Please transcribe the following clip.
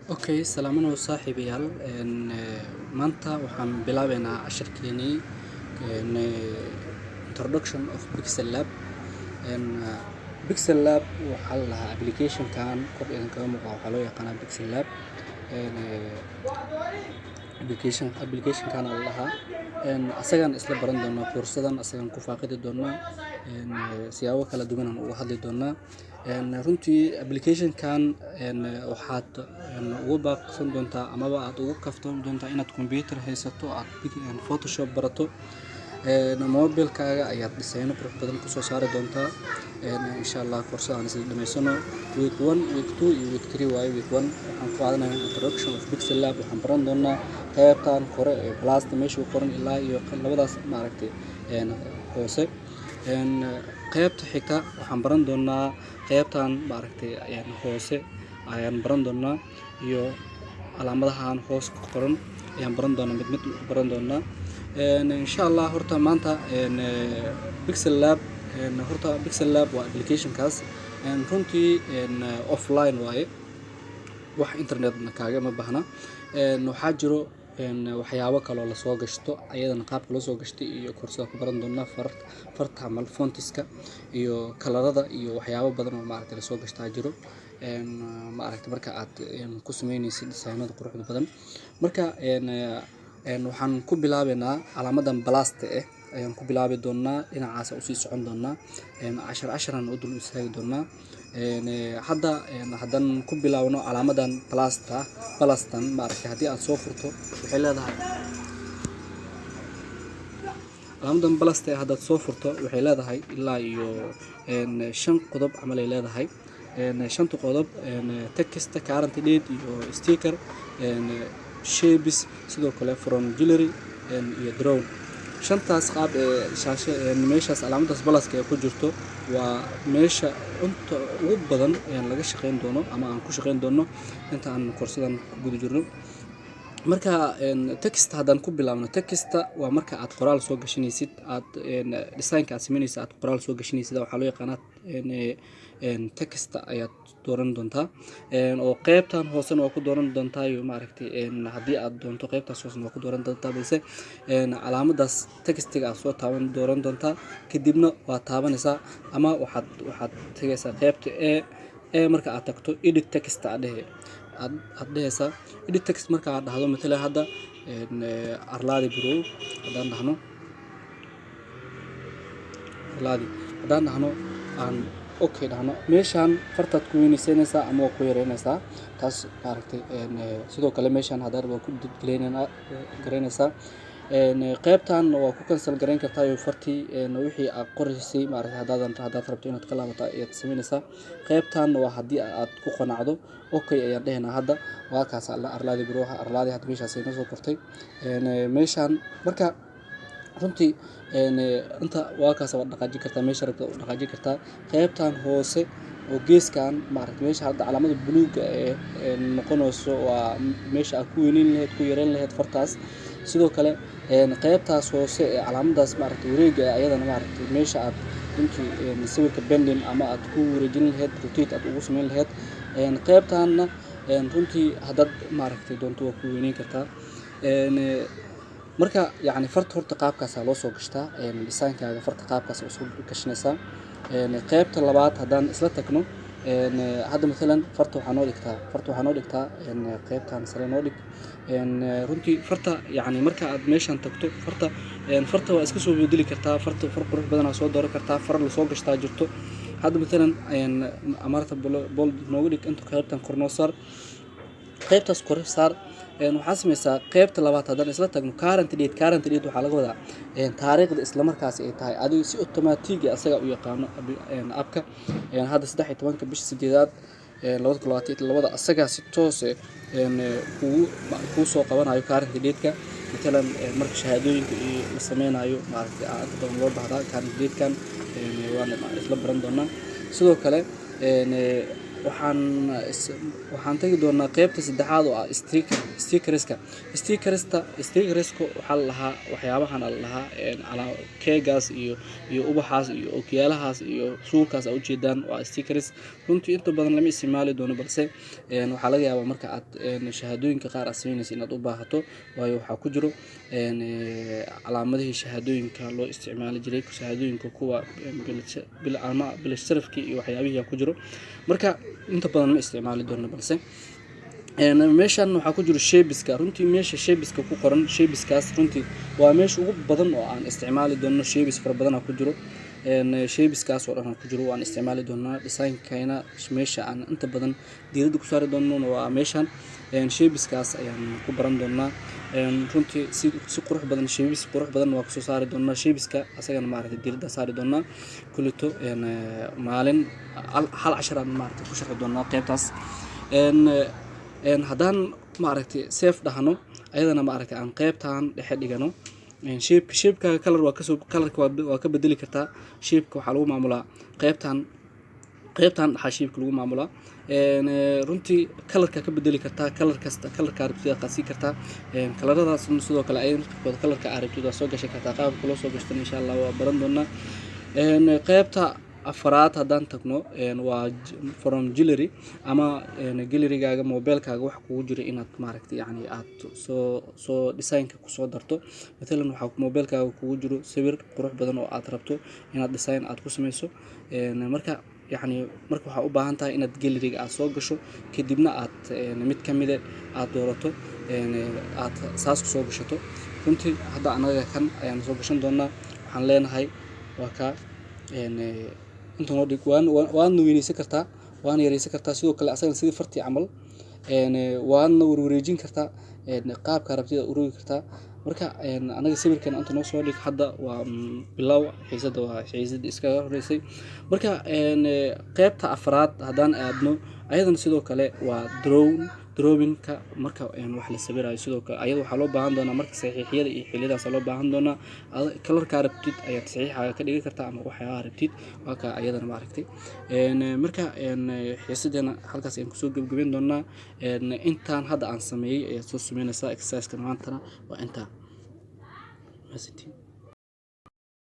Okay, salaamano saaxiibayaal. Maanta waxaan bilaabeynaa casharkeenii introduction of Pixel Lab. Een, uh, Pixel Lab waxaa la lahaa application-kan kor idinkaga muuqda waxaa loo yaqaanaa Pixel Lab. Een, application-kan la lahaa asagaan isla baran doonaa koorsadan asagaan ku faaqidi doonaa siyaabo kala duwan aan uga hadli doonaa. Runtii application-kan waxaad ugu baaqsan doontaa amaba aad ugu kaftan doontaa inaad computer haysato aad Photoshop barato. Mobilkaaga ayaad designo qurux badan ku soo saari doontaa. Insha Allah koorsadaan isla dhameysano week 1 week 2 iyo week 3 waaye. Week 1 waxaan ku qaadanayaa introduction of Pixel Lab. waxaan baran doonaa qaybtan kore ee blasta meesha ku qoran ilaa iyo labadaas maaragtay hoose. Qaybta xigta waxaan baran doonaa qaybtan maaragtay hoose ayaan baran doonaa iyo calaamadahan hoos ku qoran ayaan baran doonaa mid mid u baran doonaa. Insha Allah horta maanta Pixel Lab Pixel Lab waa application-kaas runtii offline waaye, wax internet kaaga ma baahna. Waxaa jiro waxyaabo kale oo la soo gashto ayadana qaabka loo soo gashtay iyo koorsada ku baran doonaa farta amal fontiska iyo kalarada iyo waxyaabo badan oo maaragtay la soo gashtaa jiro. Maaragtay marka aad ku sameynaysid designada quruxda badan marka waxaan ku bilaabeynaa calaamadan blasta ayaan ku bilaabi doonaa dhinacaas u sii socon doonaa casharaan u dul istaagi doonaa. Hadda haddaan ku bilaabno calaamadan plastan maaragtay haddii aad soo furto waxay leedahay calaamadan blasta haddaad soo furto waxay leedahay ilaa iyo 5 qodob camal ay leedahay. 5 qodob text, current date iyo sticker, shapes, sidoo kale from jewelry iyo drone. shantaas qaab shaasha meeshaas calaamadaas balaska ay ku jirto waa meesha inta ugu badan laga shaqeyn doono ama aan ku shaqeyn doono inta aan koorsadan ku guda jirno. Marka text haddaan ku bilaabno text waa marka aad qoraal soo gashanaysid aad design-ka aad sameynaysid aad qoraal soo gashanaysid waxaa loo yaqaanaa text ayaad dooran doontaa. oo qaybtan hoosena waa ku dooran doontaa iyo maaragtay haddii aad doonto qaybtaas hoosena waa ku dooran doontaa balse calaamadaas textiga aad soo taaban dooran doontaa kadibna waa taabanaysaa ama waxaad tagaysaa qaybta marka aad tagto edit text aad dhehaysaa edit text marka aad dhahdo matala hadda arlaadi bureau haddaan dhahno aan okay dhahno meeshaan fartaad ku weynaysanaysaa ama waa ku yareynaysaa taas maaragtay sidoo kale meeshaan haddaad waa ku gareynaysaa. qaybtan waa ku cancel gareyn kartaa iyo fartii wixii aad qoraysay maaragtay haddaad rabto inaad ka laabato ayaad sameynaysaa. qaybtan waa haddii aad ku qanacdo okay ayaan dhahaynaa. hadda waa kaas arlaadi bureau arlaadi hadda meeshaas ay soo kortay meeshaan marka runtii inta waa kaas waa dhaqaajin kartaa meesha rabto u dhaqaajin kartaa. qaybtan hoose oo geeskan maaragtay meesha hadda calaamada buluuga noqonayso waa meesha aad ku weyneyn lahayd ku yareyn lahayd fartaas. sidoo kale qaybtaas hoose ee calaamadaas maaragtay wareega ayadana maaragtay meesha aad runtii sawirka bending ama aad ku wareejin lahayd rotate aad ugu sameyn lahayd. qaybtaanna runtii haddaad maaragtay doonto waa ku weyneyn kartaa. marka yacni farta horta qaabkaas loo soo gashtaa design-kaaga farta qaabkaas oo soo gashanaysaa. qaybta labaad haddaan isla tagno hadda مثلا farta waxaa noo dhigtaa qaybtan sare noo dhig. runtii farta yacni marka aad meeshan tagto farta waa iska soo bedeli kartaa. far qurux badan aad soo dooran kartaa. far la soo gashtaa jirto hadda مثلا amarta bold noogu dhig inta qaybtan kor noo saar qaybtaas kor saar. waxaa sameysaa qaybta labaad haddaan isla tagno current date waxaa laga wadaa taariikhda isla markaas ay tahay adiga si automatic asaga u yaqaano abka. hadda 13 bisha 8aad 2022 asaga si toos kuu soo qabanayo current date-ka matalan marka shahaadooyinka la sameynayo maaragtay aad badan loo baahdaa current date-kan waan isla baran doonaa. sidoo kale waxaan waxaan tagi doonaa qaybta saddexaad oo ah stickerska waxaa la lahaa waxyaabahan la lahaa keegaas iyo ubaxaas iyo okiyaalahaas iyo suulkaas aad ujeedaan waa stickers runtii inta badan lama isticmaali doono balse waxaa laga yaabaa marka aad shahaadooyinka qaar aad sameynaysa inaad u baahato waayo waxaa ku jiro calaamadihii shahaadooyinka loo isticmaali jiray shahaadooyinka kuwa bil sharafkii iyo waxyaabihii ku jiro marka inta badan ma isticmaali doono balse meeshan waxaa ku jiro sheebiska runtii meesha sheebiska ku qoran sheebiskaas runtii waa meesha ugu badan oo aan isticmaali doono sheebis fara badan ku jiro sheebiskaas oo dhan ku jiro waan isticmaali doonaa design-kayna meesha aan inta badan diiradda ku saari doono waa meeshan sheebiskaas ayaan ku baran doonaa runtii si qurux badan sheebis qurux badan waa kusoo saari doonaa sheebiska asagana maaragtay diiradda saari doonaa kulito maalin hal cashar aan maaragtay ku sharxi doonaa qaybtaas haddaan maaragtay safe dhahno ayadana maaragtay aan qaybtaan dhexe dhigano shape-ka kalarka waa ka bedeli kartaa shape-ka waxaa lagu maamulaa qaybtan dhaxa shape-ka lagu maamulaa runtii kalarka ka bedeli kartaa kalar kasta kalarka arabtida qaasi kartaa kalaradaas sidoo kale ay nafkooda kalarka arabtida soo gashan kartaa qaabka loo soo gashto insha Allah waa baran doonaa qaybta afraad haddaan tagno waa from jewelry ama gallery-gaaga mobilkaaga wax kugu jiro inaad maaragtay yani aad soo design-ka ku soo darto midna waxa mobilkaaga kugu jiro sawir qurux badan oo aad rabto inaad design aad ku sameyso marka waxaa u baahan tahay inaad gallery-ga aad soo gasho kadibna aad mid kamid aad doorato aad saas ku soo gashato runtii hadda anaga kan ayaan soo gashan doonaa waxaan leenahay waa ka inta noo dhig waan weynaysan kartaa waan yaraysan kartaa sidoo kale asagan sidii fartii camal waan wareejin kartaa qaabka rabtida u rogi kartaa marka anaga sawirkan inta noo soo dhig hadda waa bilow xiisada waa xiisada iska horeysay marka qaybta afraad haddaan aadno ayadan sidoo kale waa drawing-ka marka wax la sawirayo sidoo kale ayada waxaa loo baahan doonaa marka saxiixyada iyo xillidaas loo baahan doonaa kalarka rabtid ayaad saxiixaaga ka dhigi kartaa ama waxyaalaha rabtid waa ka ayadana maaragtay marka xiisadeena halkaas ayaan kusoo gabagabeyn doonaa intaan hadda aan sameeyey ayaad soo sameynaysaa exercise-kan maantana waa intaa